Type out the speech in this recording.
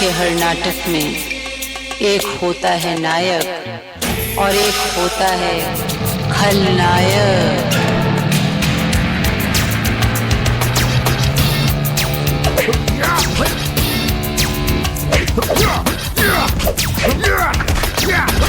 के हर नाटक में एक होता है नायक और एक होता है खलनायक। Yeah!